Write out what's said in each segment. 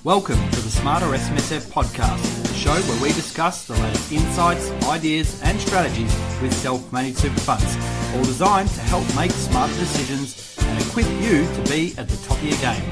Welcome to the Smarter SMSF podcast, the show where we discuss the latest insights, ideas and strategies with self-managed super funds, all designed to help make smarter decisions and equip you to be at the top of your game.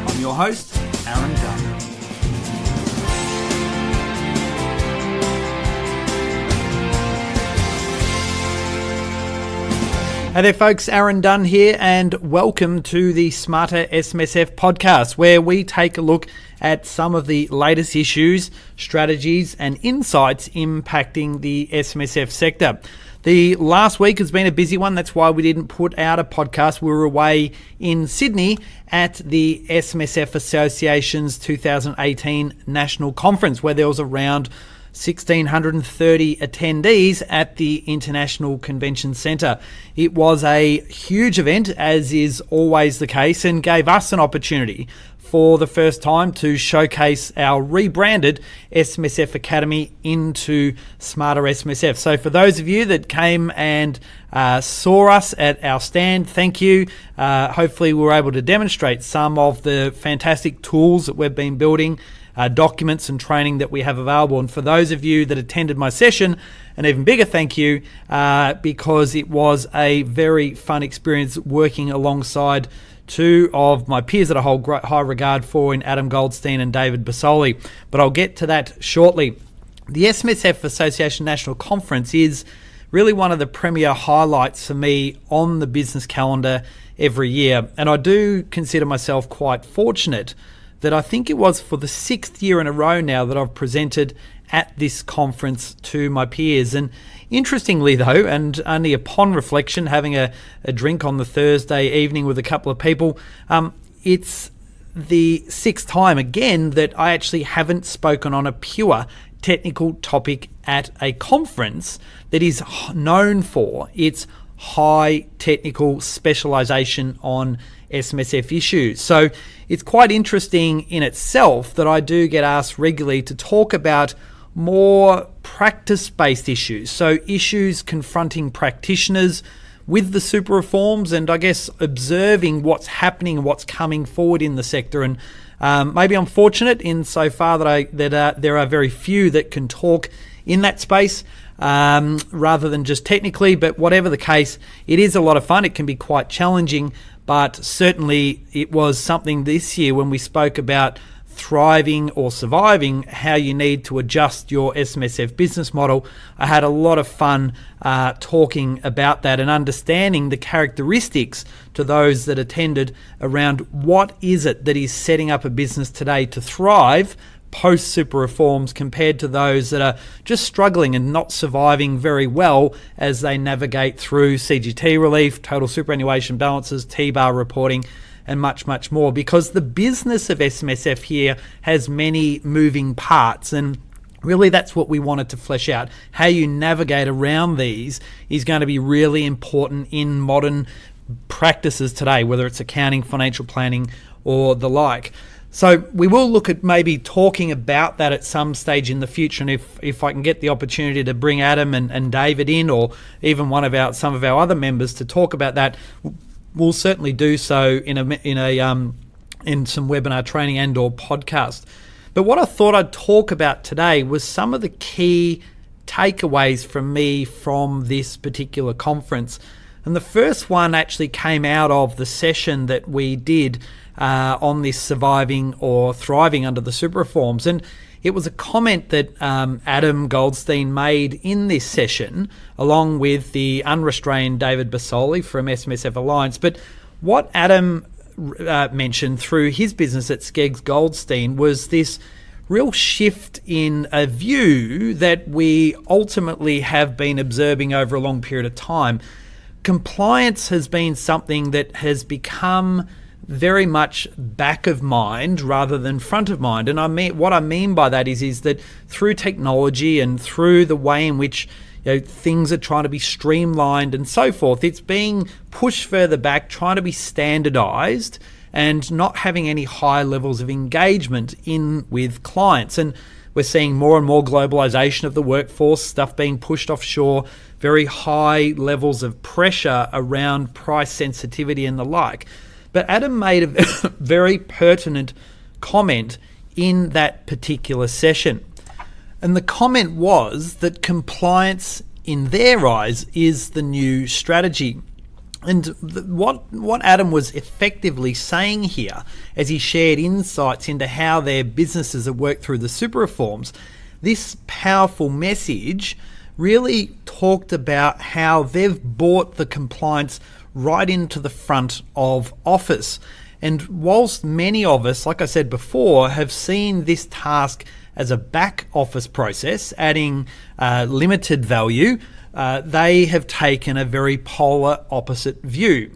I'm your host, Aaron Dunn. Hey there folks, Aaron Dunn here and welcome to the Smarter SMSF podcast, where we take a look at some of the latest issues, strategies and insights impacting the SMSF sector. The last week has been a busy one. That's why we didn't put out a podcast. We were away in Sydney at the SMSF Association's 2018 National Conference, where there was around 1,630 attendees at the International Convention Centre. It was a huge event, as is always the case, and gave us an opportunity for the first time to showcase our rebranded SMSF Academy into Smarter SMSF. So for those of you that came and saw us at our stand, thank you. Hopefully we were able to demonstrate some of the fantastic tools that we've been building, documents and training that we have available. And for those of you that attended my session, an even bigger thank you, because it was a very fun experience working alongside two of my peers that I hold high regard for in Adam Goldstein and David Basoli. But I'll get to that shortly. The SMSF Association National Conference is really one of the premier highlights for me on the business calendar every year. And I do consider myself quite fortunate that I think it was for the 6th year in a row now that I've presented at this conference to my peers. And interestingly though, and only upon reflection, having a drink on the Thursday evening with a couple of people, it's the 6th time again that I actually haven't spoken on a pure technical topic at a conference that is known for its high technical specialization on SMSF issues. So it's quite interesting in itself that I do get asked regularly to talk about more practice-based issues. So issues confronting practitioners with the super reforms, and I guess observing what's happening and what's coming forward in the sector. And maybe I'm fortunate in so far that there are very few that can talk in that space rather than just technically. But whatever the case, it is a lot of fun. It can be quite challenging, but certainly it was something this year when we spoke about thriving or surviving, how you need to adjust your SMSF business model. I had a lot of fun talking about that and understanding the characteristics to those that attended around what is it that is setting up a business today to thrive post super reforms compared to those that are just struggling and not surviving very well as they navigate through CGT relief, total superannuation balances, T-bar reporting, and much, much more. Because the business of SMSF here has many moving parts, and really that's what we wanted to flesh out. How you navigate around these is going to be really important in modern practices today, whether it's accounting, financial planning, or the like. So we will look at maybe talking about that at some stage in the future, and if I can get the opportunity to bring Adam and David in, or even some of our other members to talk about that, we'll certainly do so in some webinar training and or podcast. But what I thought I'd talk about today was some of the key takeaways from me from this particular conference. And the first one actually came out of the session that we did on this surviving or thriving under the super reforms. And it was a comment that Adam Goldstein made in this session, along with the unrestrained David Basoli from SMSF Alliance. But what Adam mentioned through his business at Skeggs Goldstein was this real shift in a view that we ultimately have been observing over a long period of time. Compliance has been something that has become very much back of mind rather than front of mind. And what I mean by that is that through technology and through the way in which things are trying to be streamlined and so forth, it's being pushed further back, trying to be standardized and not having any high levels of engagement in with clients. And We're seeing more and more globalization of the workforce, stuff being pushed offshore, very high levels of pressure around price sensitivity and the like. But Adam made a very pertinent comment in that particular session. And the comment was that compliance, in their eyes, is the new strategy. And what Adam was effectively saying here, as he shared insights into how their businesses have worked through the super reforms, this powerful message really talked about how they've brought the compliance right into the front of office. And whilst many of us, like I said before, have seen this task as a back office process, adding limited value, they have taken a very polar opposite view.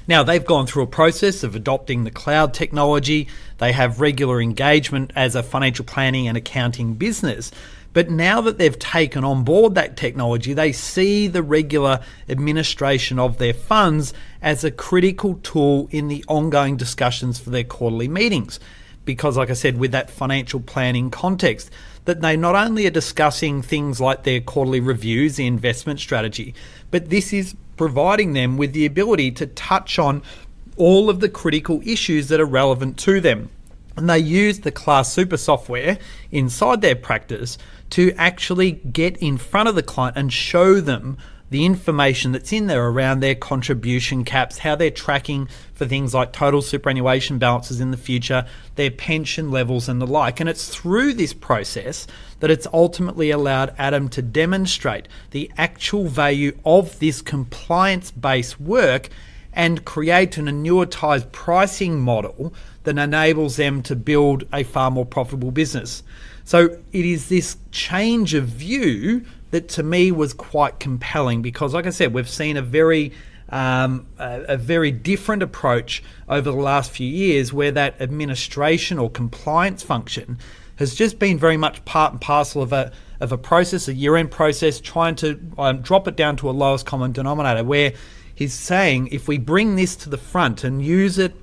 Now, they've gone through a process of adopting the cloud technology. They have regular engagement as a financial planning and accounting business. But now that they've taken on board that technology, they see the regular administration of their funds as a critical tool in the ongoing discussions for their quarterly meetings. Because, like I said, with that financial planning context, that they not only are discussing things like their quarterly reviews, the investment strategy, but this is providing them with the ability to touch on all of the critical issues that are relevant to them. And they use the Class Super software inside their practice to actually get in front of the client and show them the information that's in there around their contribution caps, how they're tracking for things like total superannuation balances in the future, their pension levels and the like. And it's through this process that it's ultimately allowed Adam to demonstrate the actual value of this compliance-based work and create an annuitized pricing model that enables them to build a far more profitable business. So it is this change of view that to me was quite compelling, because like I said, we've seen a very different approach over the last few years, where that administration or compliance function has just been very much part and parcel of a process, a year-end process, trying to drop it down to a lowest common denominator, where he's saying if we bring this to the front and use it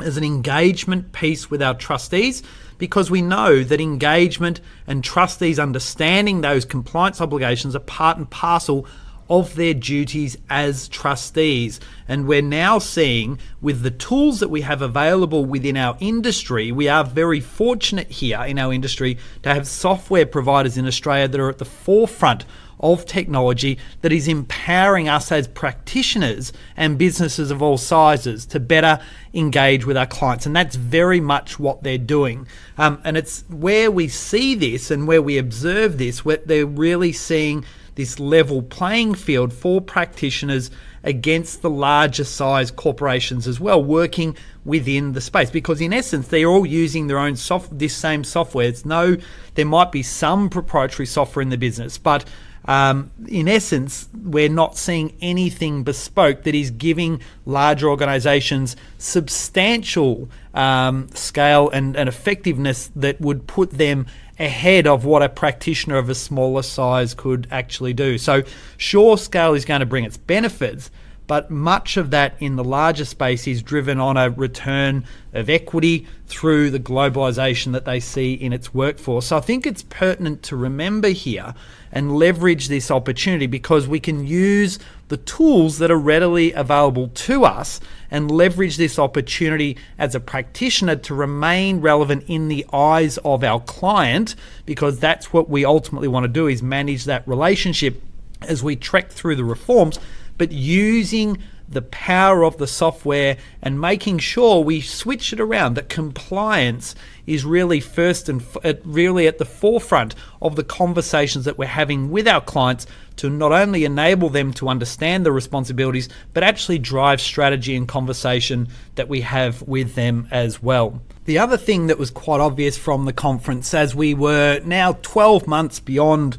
as an engagement piece with our trustees, because we know that engagement and trustees understanding those compliance obligations are part and parcel of their duties as trustees. And we're now seeing, with the tools that we have available within our industry, we are very fortunate here in our industry to have software providers in Australia that are at the forefront of technology that is empowering us as practitioners and businesses of all sizes to better engage with our clients. And that's very much what they're doing. And it's where we see this and where we observe this, where they're really seeing this level playing field for practitioners against the larger size corporations as well, working within the space. Because in essence, they're all using their own this same software. There might be some proprietary software in the business, but in essence, we're not seeing anything bespoke that is giving larger organizations substantial scale and effectiveness that would put them ahead of what a practitioner of a smaller size could actually do. So sure, scale is going to bring its benefits, but much of that in the larger space is driven on a return of equity through the globalization that they see in its workforce. So I think it's pertinent to remember here and leverage this opportunity, because we can use the tools that are readily available to us and leverage this opportunity as a practitioner to remain relevant in the eyes of our client, because that's what we ultimately want to do, is manage that relationship as we trek through the reforms, but using the power of the software and making sure we switch it around, that compliance is really really at the forefront of the conversations that we're having with our clients, to not only enable them to understand the responsibilities, but actually drive strategy and conversation that we have with them as well. The other thing that was quite obvious from the conference, as we were now 12 months beyond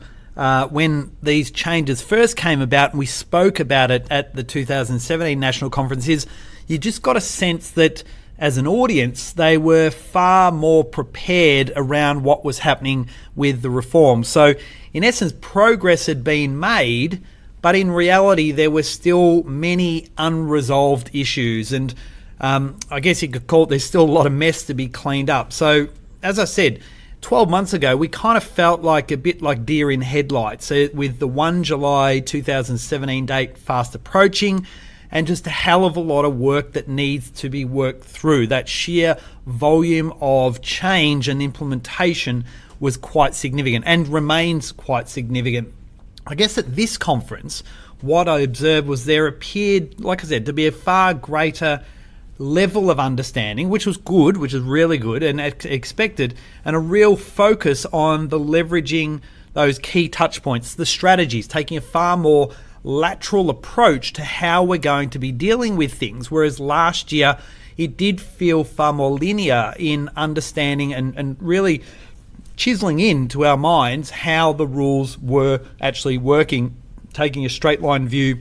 when these changes first came about, and we spoke about it at the 2017 National Conference, is you just got a sense that as an audience, they were far more prepared around what was happening with the reform. So in essence, progress had been made, but in reality, there were still many unresolved issues. And I guess you could call it, there's still a lot of mess to be cleaned up. So as I said, 12 months ago, we kind of felt like a bit like deer in headlights with the 1 July 2017 date fast approaching, and just a hell of a lot of work that needs to be worked through. That sheer volume of change and implementation was quite significant and remains quite significant. I guess at this conference, what I observed was there appeared, like I said, to be a far greater level of understanding, which was good, which is really good and expected, and a real focus on the leveraging those key touch points, the strategies, taking a far more lateral approach to how we're going to be dealing with things. Whereas last year, it did feel far more linear in understanding and really chiseling into our minds how the rules were actually working, taking a straight line view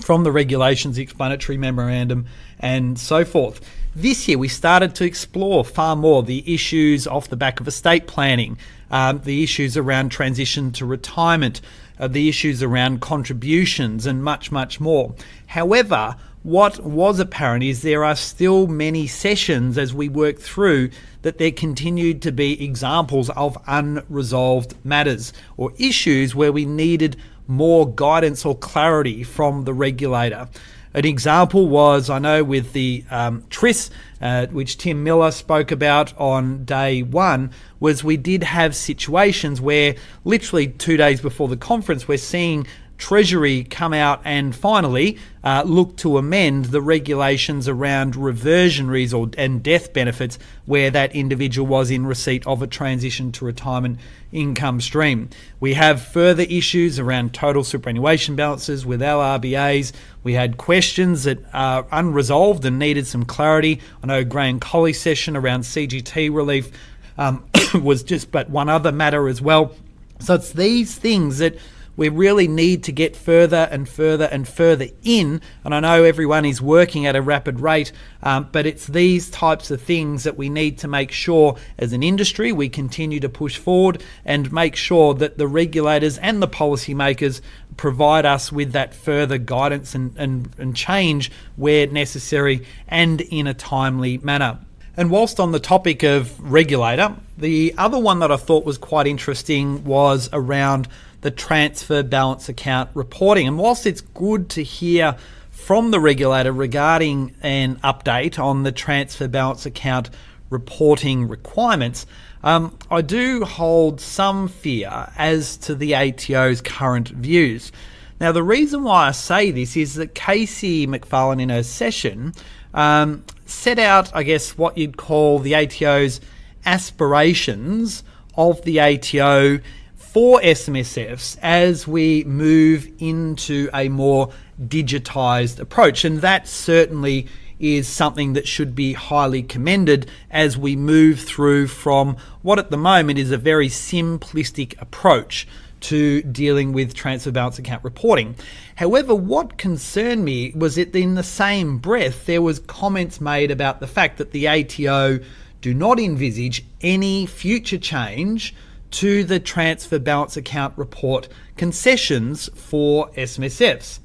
from the regulations, the explanatory memorandum, and so forth. This year, we started to explore far more the issues off the back of estate planning, the issues around transition to retirement, the issues around contributions, and much, much more. However, what was apparent is there are still many sessions as we work through that there continued to be examples of unresolved matters or issues where we needed more guidance or clarity from the regulator. An example was, I know with the TRIS, which Tim Miller spoke about on day one, was we did have situations where literally 2 days before the conference, we're seeing Treasury come out and finally look to amend the regulations around reversionaries and death benefits where that individual was in receipt of a transition to retirement income stream. We have further issues around total superannuation balances with LRBAs. We had questions that are unresolved and needed some clarity. I know Graham Colley's session around CGT relief was just but one other matter as well. So it's these things that we really need to get further and further and further in. And I know everyone is working at a rapid rate, but it's these types of things that we need to make sure as an industry we continue to push forward and make sure that the regulators and the policymakers provide us with that further guidance and change where necessary and in a timely manner. And whilst on the topic of regulator, the other one that I thought was quite interesting was around the transfer balance account reporting. And whilst it's good to hear from the regulator regarding an update on the transfer balance account reporting requirements, I do hold some fear as to the ATO's current views. Now, the reason why I say this is that Casey McFarlane in her session set out, I guess, what you'd call the ATO's aspirations of the ATO for SMSFs as we move into a more digitised approach. And that certainly is something that should be highly commended as we move through from what at the moment is a very simplistic approach to dealing with transfer balance account reporting. However, what concerned me was that in the same breath, there was comments made about the fact that the ATO do not envisage any future change to the transfer balance account report concessions for SMSFs.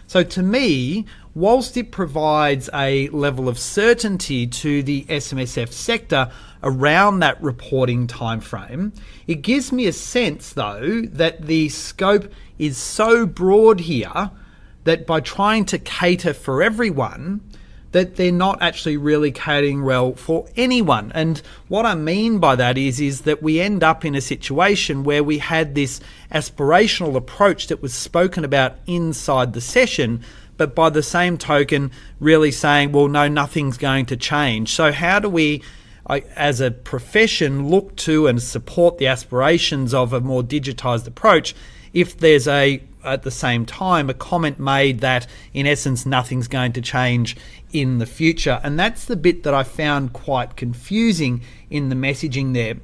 So to me, whilst it provides a level of certainty to the SMSF sector around that reporting timeframe, it gives me a sense though that the scope is so broad here that by trying to cater for everyone, that they're not actually really catering well for anyone. And what I mean by that is that we end up in a situation where we had this aspirational approach that was spoken about inside the session, but by the same token, really saying, well, no, nothing's going to change. So how do we, as a profession, look to and support the aspirations of a more digitised approach if there's at the same time, a comment made that, in essence, nothing's going to change in the future? And that's the bit that I found quite confusing in the messaging there.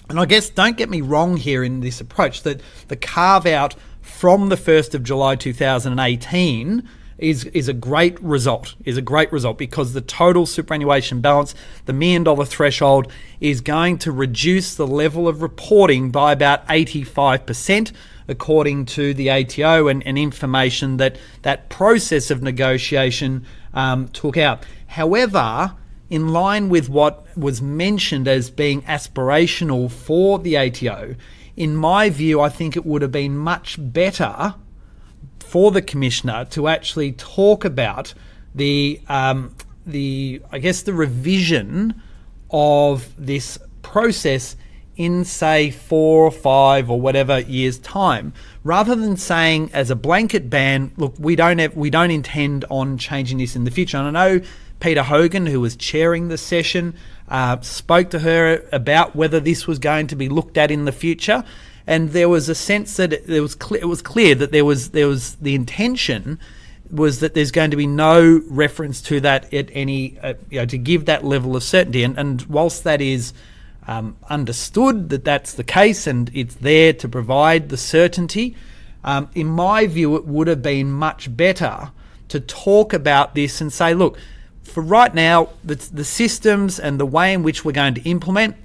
And I guess, don't get me wrong here in this approach, that the carve-out from the 1st of July 2018 is a great result, because the total superannuation balance, the $1 million threshold, is going to reduce the level of reporting by about 85%, according to the ATO and information that process of negotiation took out. However, in line with what was mentioned as being aspirational for the ATO, in my view, I think it would have been much better for the Commissioner to actually talk about the revision of this process in, say, 4 or 5 or whatever years' time, rather than saying as a blanket ban, look, we don't intend on changing this in the future. And I know Peter Hogan, who was chairing the session, spoke to her about whether this was going to be looked at in the future, and there was a sense that it was clear that there was the intention was that there's going to be no reference to that at any to give that level of certainty. And whilst that is understood that that's the case and it's there to provide the certainty, in my view, it would have been much better to talk about this and say, look, for right now, the systems and the way in which we're going to implement,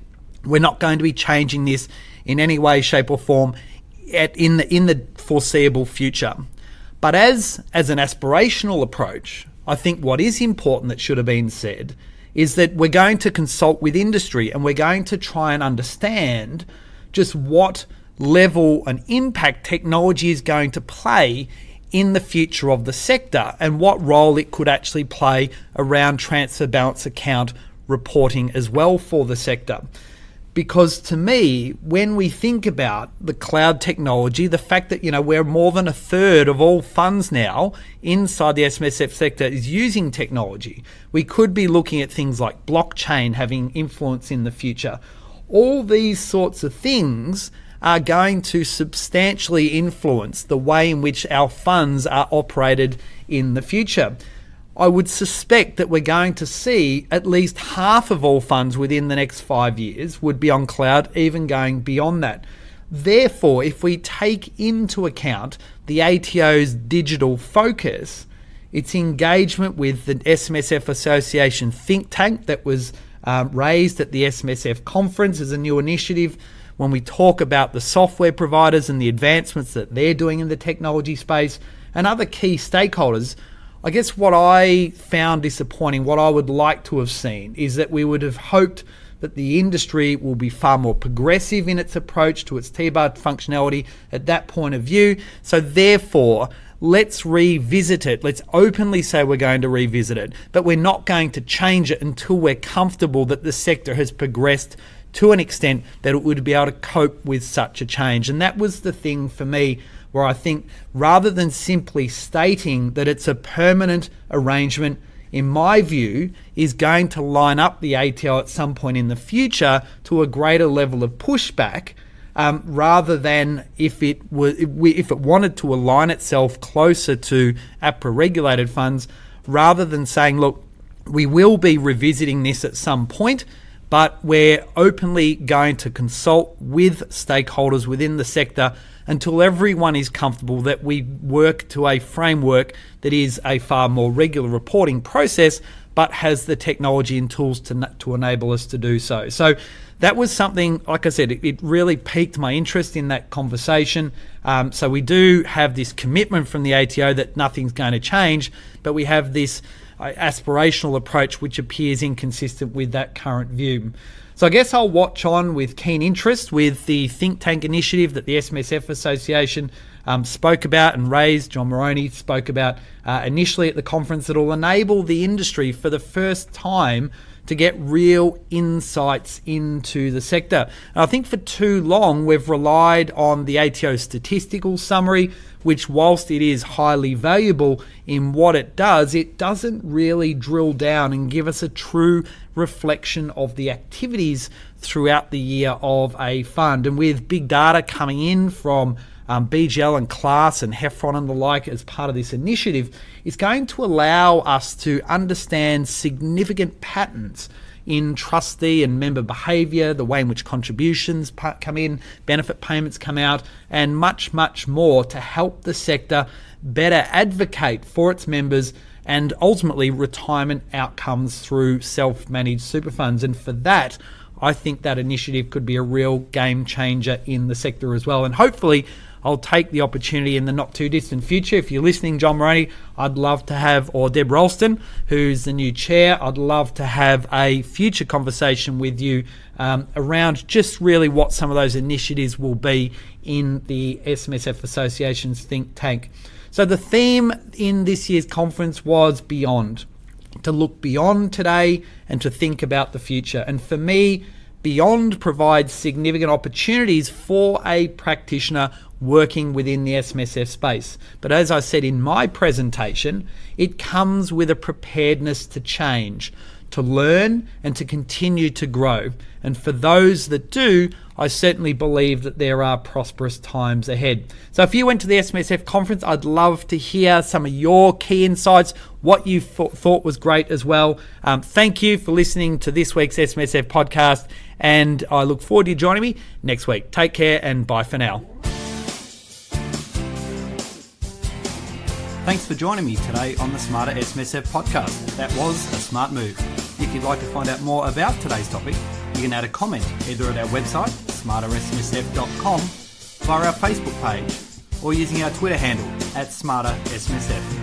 we're not going to be changing this in any way, shape or form in the foreseeable future. But as an aspirational approach, I think what is important that should have been said is that we're going to consult with industry and we're going to try and understand just what level and impact technology is going to play in the future of the sector and what role it could actually play around transfer balance account reporting as well for the sector. Because to me, when we think about the cloud technology, the fact that, we're more than a third of all funds now inside the SMSF sector is using technology. We could be looking at things like blockchain having influence in the future. All these sorts of things are going to substantially influence the way in which our funds are operated in the future. I would suspect that we're going to see at least half of all funds within the next 5 years would be on cloud, even going beyond that. Therefore, if we take into account the ATO's digital focus, its engagement with the SMSF Association think tank that was raised at the SMSF conference as a new initiative, when we talk about the software providers and the advancements that they're doing in the technology space and other key stakeholders, I guess what I found disappointing, what I would like to have seen, is that we would have hoped that the industry will be far more progressive in its approach to its T-bar functionality at that point of view. So therefore, let's revisit it. Let's openly say we're going to revisit it, but we're not going to change it until we're comfortable that the sector has progressed to an extent that it would be able to cope with such a change. And that was the thing for me, where I think rather than simply stating that it's a permanent arrangement, in my view, is going to line up the ATO at some point in the future to a greater level of pushback, rather than if it wanted to align itself closer to APRA regulated funds, rather than saying, look, we will be revisiting this at some point, but we're openly going to consult with stakeholders within the sector until everyone is comfortable that we work to a framework that is a far more regular reporting process, but has the technology and tools to enable us to do so. So that was something, like I said, it really piqued my interest in that conversation. So we do have this commitment from the ATO that nothing's going to change, but we have this aspirational approach which appears inconsistent with that current view. So I guess I'll watch on with keen interest with the think tank initiative that the SMSF Association spoke about and raised. John Moroney spoke about initially at the conference, that will enable the industry for the first time to get real insights into the sector. And I think for too long we've relied on the ATO statistical summary, which whilst it is highly valuable in what it doesn't really drill down and give us a true reflection of the activities throughout the year of a fund. And with big data coming in from BGL and Class and Heffron and the like as part of this initiative, is going to allow us to understand significant patterns in trustee and member behaviour, the way in which contributions come in, benefit payments come out, and much, much more to help the sector better advocate for its members and ultimately retirement outcomes through self-managed super funds. And for that, I think that initiative could be a real game changer in the sector as well. And hopefully, I'll take the opportunity in the not too distant future. If you're listening, John Moroney, I'd love to have, or Deb Ralston, who's the new chair, I'd love to have a future conversation with you around just really what some of those initiatives will be in the SMSF Association's think tank. So the theme in this year's conference was beyond, to look beyond today and to think about the future. And for me, beyond provides significant opportunities for a practitioner working within the SMSF space. But as I said in my presentation, it comes with a preparedness to change, to learn and to continue to grow. And for those that do, I certainly believe that there are prosperous times ahead. So if you went to the SMSF conference, I'd love to hear some of your key insights, what you thought was great as well. Thank you for listening to this week's SMSF podcast, and I look forward to you joining me next week. Take care and bye for now. Thanks for joining me today on the Smarter SMSF podcast. That was a smart move. If you'd like to find out more about today's topic, you can add a comment either at our website, smartersmsf.com, via our Facebook page, or using our Twitter handle @SmarterSMSF.